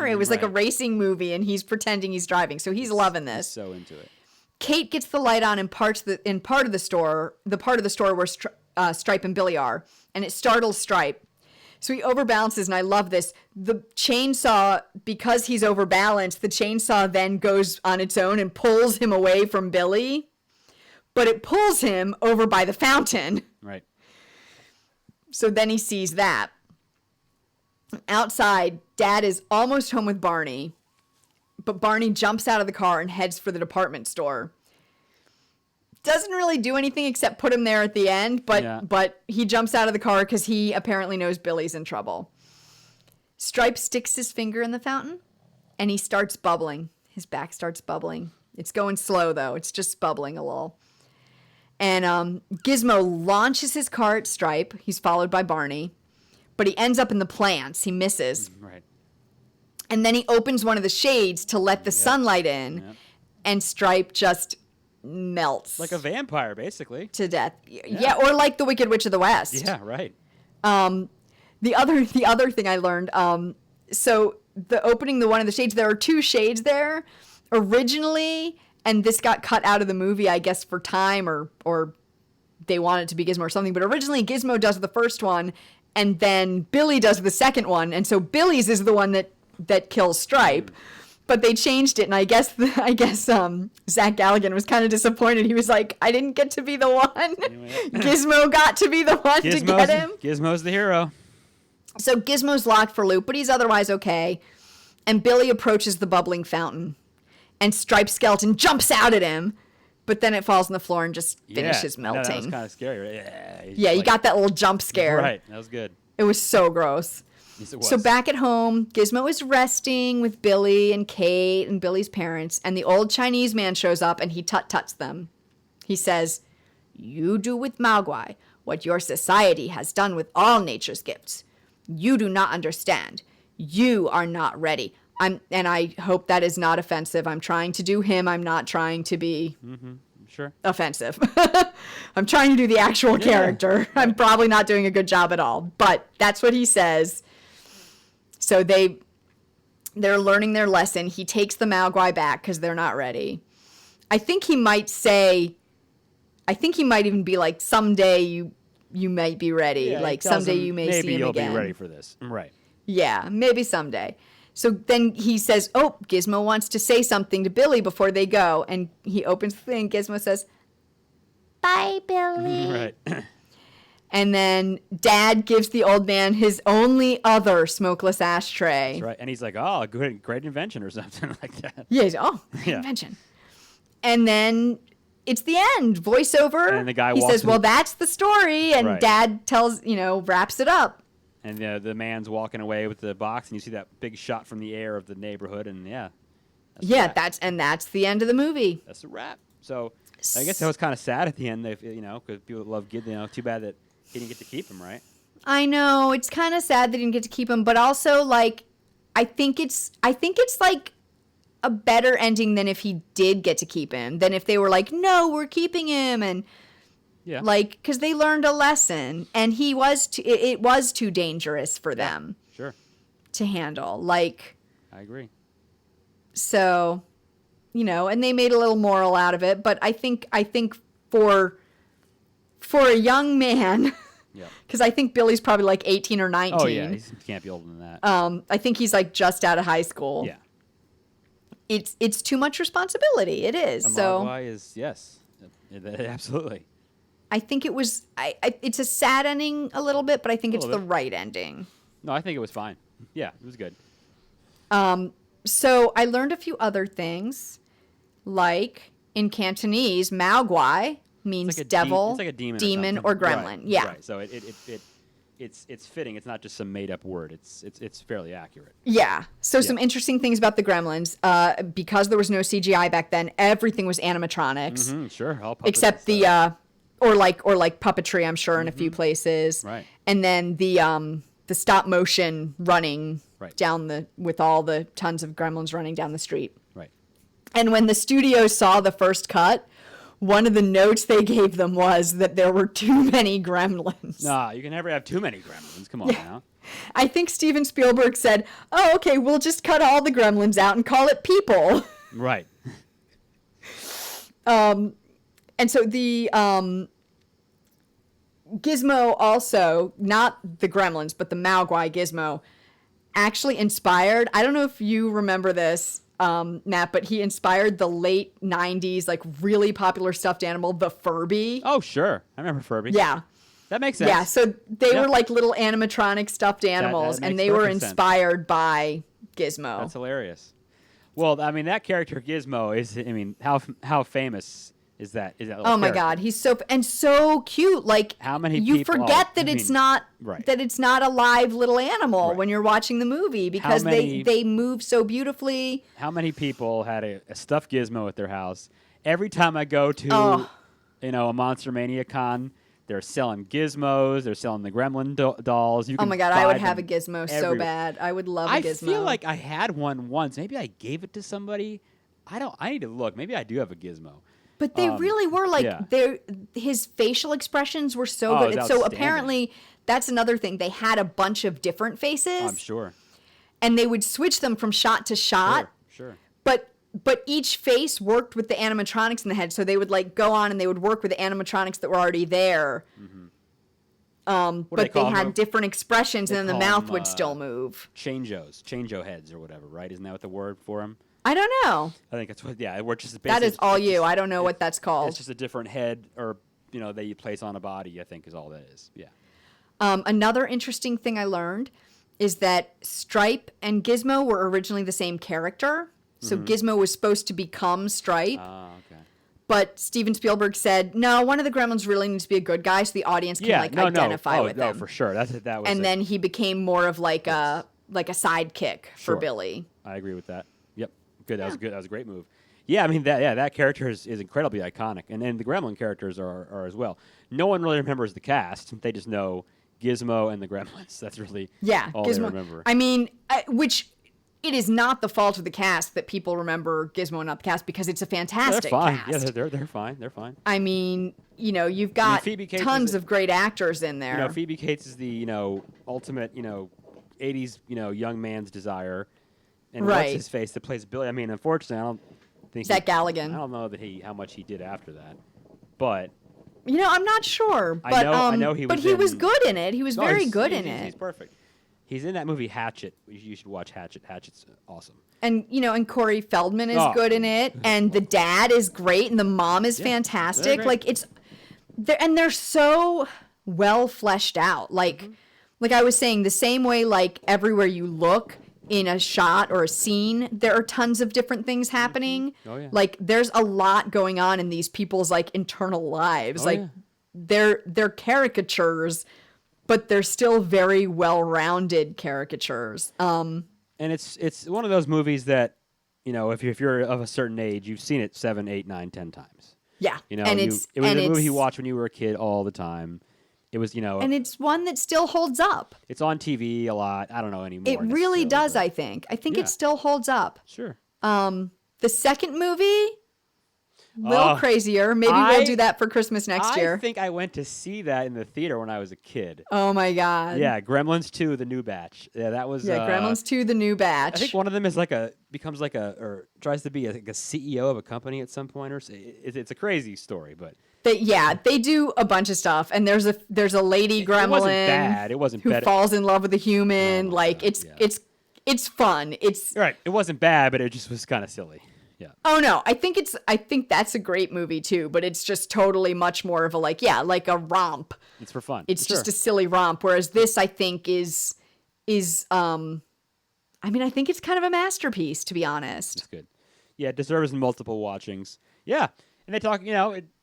it was like a racing movie, and he's pretending he's driving. So he's loving this. He's so into it. Kate gets the light on in part of the store where Stripe and Billy are, and it startles Stripe. So he overbalances, and I love this. The chainsaw, because he's overbalanced, the chainsaw then goes on its own and pulls him away from Billy, but it pulls him over by the fountain. Right. So then he sees that. Outside, Dad is almost home with Barney, but Barney jumps out of the car and heads for the department store. doesn't really do anything except put him there at the end, but he jumps out of the car because he apparently knows Billy's in trouble. Stripe sticks his finger in the fountain, and he starts bubbling. His back starts bubbling. It's going slow, though. It's just bubbling a little. And Gizmo launches his car at Stripe. He's followed by Barney. But he ends up in the plants. He misses. Right. And then he opens one of the shades to let the sunlight in. And Stripe just melts. Like a vampire, basically. To death. Yeah, or like the Wicked Witch of the West. Yeah, right. The other thing I learned, so the opening the one of the shades, there are two shades there originally, and this got cut out of the movie, I guess, for time or they want it to be Gizmo or something. But originally Gizmo does the first one, and then Billy does the second one, and so Billy's is the one that kills Stripe. But they changed it, and I guess Zach Galligan was kind of disappointed. He was like, I didn't get to be the one. Gizmo got to be the one to get him. Gizmo's the hero. So Gizmo's locked for loop, but he's otherwise okay. And Billy approaches the bubbling fountain, and Stripe's skeleton jumps out at him, but then it falls on the floor and just finishes melting. No, that was kind of scary, right? Yeah, you got that little jump scare. Right, that was good. It was so gross. Yes, it was. So back at home, Gizmo is resting with Billy and Kate and Billy's parents, and the old Chinese man shows up and he tut-tuts them. He says, "You do with Mogwai what your society has done with all nature's gifts. You do not understand. You are not ready." And I hope that is not offensive. I'm trying to do him. I'm not trying to be offensive. I'm trying to do the actual character. I'm probably not doing a good job at all, but that's what he says. So they're learning their lesson. He takes the Mogwai back because they're not ready. I think he might even be like, someday you might be ready. Yeah, like someday you may see him again. Maybe you'll be ready for this. Right. Yeah, maybe someday. So then he says, oh, Gizmo wants to say something to Billy before they go. And he opens the thing. Gizmo says, "Bye, Billy." Right. And then Dad gives the old man his only other smokeless ashtray. That's right. And he's like, oh, great invention or something like that. Yeah, great invention. And then it's the end. Voiceover. And the guy he says, well, that's the story. And Dad tells, wraps it up. And the man's walking away with the box, and you see that big shot from the air of the neighborhood, and that's the end of the movie. That's a wrap. So I guess that was kind of sad at the end, because people love Gizmo. Too bad that he didn't get to keep him, right? I know, it's kind of sad they didn't get to keep him, but also like, I think it's like a better ending than if he did get to keep him. Than if they were like, no, we're keeping him, and. Yeah. Like, because they learned a lesson, and it was too dangerous for them. Sure. To handle. Like. I agree. So, and they made a little moral out of it, but I think for a young man, because I think Billy's probably like 18 or 19. Oh yeah, he can't be older than that. I think he's like just out of high school. Yeah. It's too much responsibility. It is. Mogwai is absolutely. I think it was. It's a sad ending a little bit, but I think it's the right ending. No, I think it was fine. Yeah, it was good. So I learned a few other things, like in Cantonese, Mogwai means like devil, it's like a demon or gremlin. Right, yeah. Right. So it's fitting. It's not just some made up word. It's fairly accurate. Yeah. So some interesting things about the Gremlins. Because there was no CGI back then, everything was animatronics. Mm-hmm, sure. Except the or like puppetry, I'm sure, in a few places. Right. And then the stop motion running down with all the tons of gremlins running down the street. Right. And when the studio saw the first cut, one of the notes they gave them was that there were too many gremlins. Nah, you can never have too many gremlins. Come on now. I think Steven Spielberg said, "Oh, okay, we'll just cut all the gremlins out and call it people." Right. And so the Gizmo also, not the Gremlins, but the Mogwai Gizmo, actually inspired, I don't know if you remember this, Matt, but he inspired the late 90s, like really popular stuffed animal, the Furby. Oh, sure. I remember Furby. Yeah. That makes sense. Yeah, so they were like little animatronic stuffed animals, and they were inspired by Gizmo. That's hilarious. Well, I mean, that character Gizmo is, how famous Is that little Oh my character. God, he's so cute. Like, How many you people- forget that I it's mean, not right. that it's not a live little animal Right. when you're watching the movie because they move so beautifully. How many people had a stuffed Gizmo at their house? Every time I go to, a Monster Mania con, they're selling Gizmos. They're selling the Gremlin dolls. You Oh can my God, I would buy have a them Gizmo so everywhere. bad. I would love a Gizmo. I feel like I had one once. Maybe I gave it to somebody. I need to look. Maybe I do have a Gizmo. But they really were like his facial expressions were so good. And so outstanding. apparently that's another thing. They had a bunch of different faces. I'm sure. And they would switch them from shot to shot. Sure. But each face worked with the animatronics in the head. So they would like go on and they would work with the animatronics that were already there. But they had different expressions and then the mouth would still move. Chango heads or whatever, right? Isn't that what the word for them? I don't know. I think that's what. Yeah, we're just basically. That is all you. I don't know what that's called. It's just a different head, or that you place on a body. I think is all that is. Yeah. Another interesting thing I learned is that Stripe and Gizmo were originally the same character. So Gizmo was supposed to become Stripe. Okay. But Steven Spielberg said, no, one of the Gremlins really needs to be a good guy so the audience can identify with him. Oh, for sure. That was. And then he became more of like a sidekick for Billy. I agree with that. Yep. Good. That was good. That was a great move. Yeah, I mean that character is incredibly iconic, and then the Gremlin characters are as well. No one really remembers the cast; they just know Gizmo and the Gremlins. That's really all Gizmo. they remember. I mean, which it is not the fault of the cast that people remember Gizmo and not the cast because it's a fantastic they're fine. cast. Yeah, they're fine. They're fine. I mean, you've got tons of great actors in there. Phoebe Cates is the ultimate 80s young man's desire, and what's his face that plays Billy. I mean, unfortunately, I don't think Zach Galligan. I don't know that how much he did after that, but I'm not sure. But I know he was. But he was good in it. He was very good in it. He's perfect. He's in that movie Hatchet. You should watch Hatchet. Hatchet's awesome. And and Corey Feldman is good in it, and the dad is great, and the mom is fantastic. Like they're so well fleshed out. Like I was saying, the same way like everywhere you look in a shot or a scene, there are tons of different things happening. Oh, yeah. Like there's a lot going on in these people's like internal lives. They're caricatures, but they're still very well-rounded caricatures. And it's one of those movies that, if you're of a certain age, you've seen it 7, 8, 9, 10 times. Yeah. It was a movie you watched when you were a kid all the time. It was, and it's one that still holds up. It's on TV a lot. I don't know anymore. It really does, I think. I think it still holds up. Sure. The second movie, a little crazier. Maybe we'll do that for Christmas next year. I think I went to see that in the theater when I was a kid. Oh my God. Yeah, Gremlins 2, the new batch. Yeah, that was. Yeah, Gremlins 2, the new batch. I think one of them is or tries to be like a CEO of a company at some point, or it's a crazy story, but. They do a bunch of stuff, and there's a lady gremlin. It wasn't bad. It wasn't who bad. falls in love with a human. It's fun. It's right. It wasn't bad, but it just was kind of silly. Yeah. Oh no, I think that's a great movie too, but it's just totally much more of a like a romp. It's for fun. It's just a silly romp, whereas this I think is I mean, I think it's kind of a masterpiece, to be honest. It's good. Yeah, it deserves multiple watchings. Yeah. And they talk,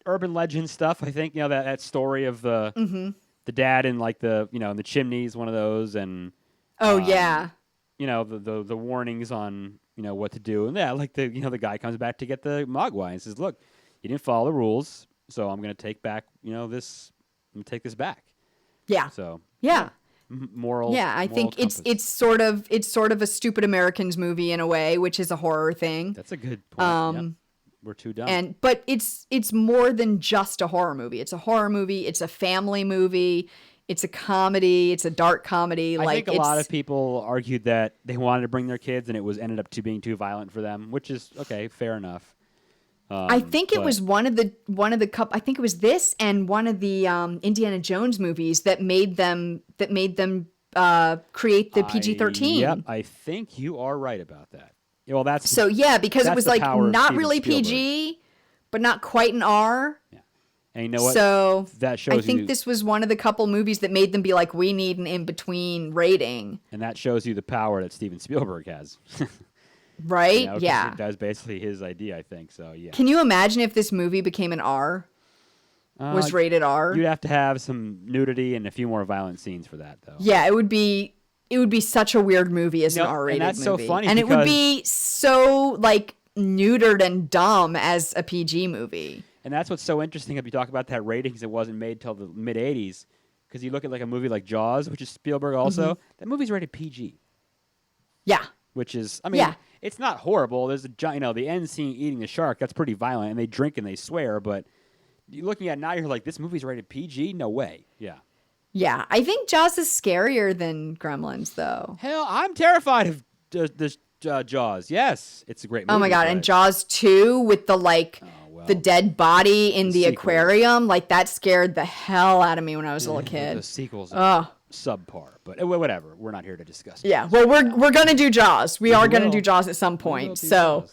urban legend stuff. I think, that story of the dad in like the, in the chimneys, one of those, and the warnings on, what to do. And like the guy comes back to get the Mogwai and says, "Look, you didn't follow the rules, so I'm going to take back, this. I'm going to take this back." Yeah. So yeah. Moral. Yeah, I think it's sort of a Stupid Americans movie in a way, which is a horror thing. That's a good point. Yep. We're too dumb. But it's more than just a horror movie. It's a horror movie. It's a family movie. It's a comedy. It's a dark comedy. I think a lot of people argued that they wanted to bring their kids, and it ended up being too violent for them, which is okay, fair enough. I think it was one of the couple. I think it was this and one of the Indiana Jones movies that made them create the PG-13. Yep, I think you are right about that. Well, because it was like not really PG, but not quite an R. Yeah, and you know what? So that shows. I think this was one of the couple movies that made them be like, we need an in-between rating. And that shows you the power that Steven Spielberg has. Right? You know, 'cause Yeah. that was basically his idea, I think. So yeah. Can you imagine if this movie became an R? Was rated R? You'd have to have some nudity and a few more violent scenes for that, though. Yeah, it would be such a weird movie as an R-rated movie. And that's so funny and it would be so like neutered and dumb as a PG movie. And that's what's so interesting if you talk about that rating, because it wasn't made till the mid '80s. Because you look at like a movie like Jaws, which is Spielberg also, that movie's rated PG. Yeah. Which is, I mean, it's not horrible. There's the end scene eating the shark. That's pretty violent, and they drink and they swear. But you're looking at it now, you're like, this movie's rated PG? No way. Yeah. Yeah, I think Jaws is scarier than Gremlins, though. Hell, I'm terrified of this Jaws. Yes, it's a great movie. Oh my God, and Jaws 2 with the dead body in the aquarium, like that scared the hell out of me when I was a little kid. The sequels are subpar, but whatever. We're not here to discuss it. Yeah, well, we're gonna do Jaws. We are gonna do Jaws at some point, so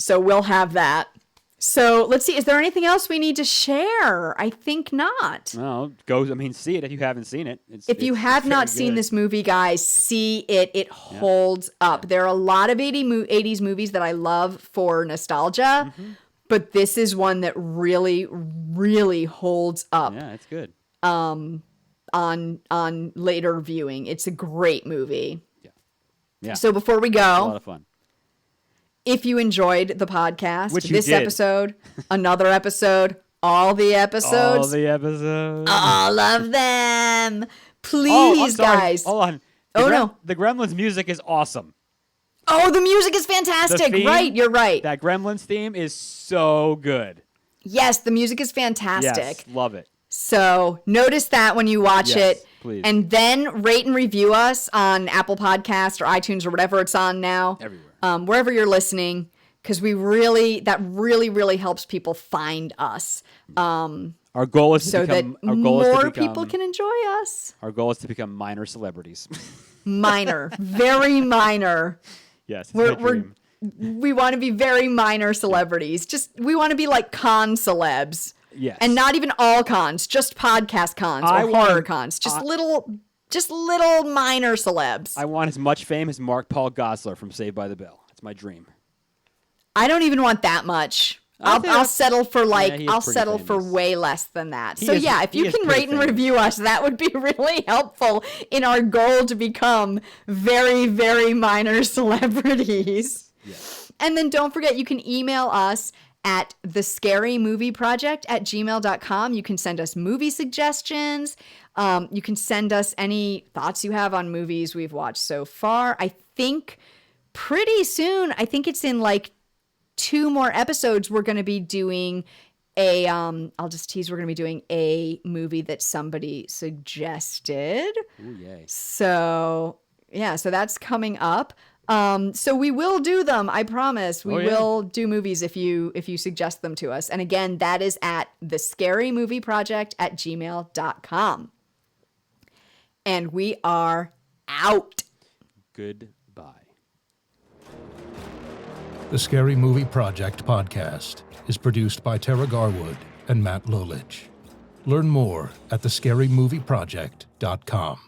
we'll have that. So let's see. Is there anything else we need to share? I think not. No, see it if you haven't seen it. If you have not seen this movie, guys, see it. It holds up. There are a lot of 80s movies that I love for nostalgia, but this is one that really, really holds up. Yeah, it's good. On later viewing, it's a great movie. Yeah. So before we go, a lot of fun. If you enjoyed the podcast, this episode, another episode, all the episodes, all of them, please, guys. Hold on. The Gremlins music is awesome. Oh, the music is fantastic. Right, you're right. That Gremlins theme is so good. Yes, the music is fantastic. Yes, love it. So notice that when you watch it. Please. And then rate and review us on Apple Podcasts or iTunes or whatever it's on now. Everywhere. Wherever you're listening, because that really helps people find us. Our goal is that more people can enjoy us. Our goal is to become minor celebrities. Minor, very minor. Yes, it's we want to be very minor celebrities. We want to be like con celebs. Yes. And not even all cons, just podcast cons or horror cons. Just little minor celebs. I want as much fame as Mark Paul Gosselaar from Saved by the Bell. That's my dream. I don't even want that much. I'll settle for for way less than that. If you can rate and review us, that would be really helpful in our goal to become very, very minor celebrities. Yes. And then don't forget, you can email us at thescarymovieproject@gmail.com. You can send us movie suggestions. You can send us any thoughts you have on movies we've watched so far. I think pretty soon, I think it's in like 2 more episodes, we're going to be doing I'll just tease, we're going to be doing a movie that somebody suggested. Ooh, yay. So that's coming up. So we will do them. I promise. We will do movies if you suggest them to us. And again, that is at thescarymovieproject@gmail.com. And we are out. Goodbye. The Scary Movie Project podcast is produced by Tara Garwood and Matt Lolich. Learn more at thescarymovieproject.com.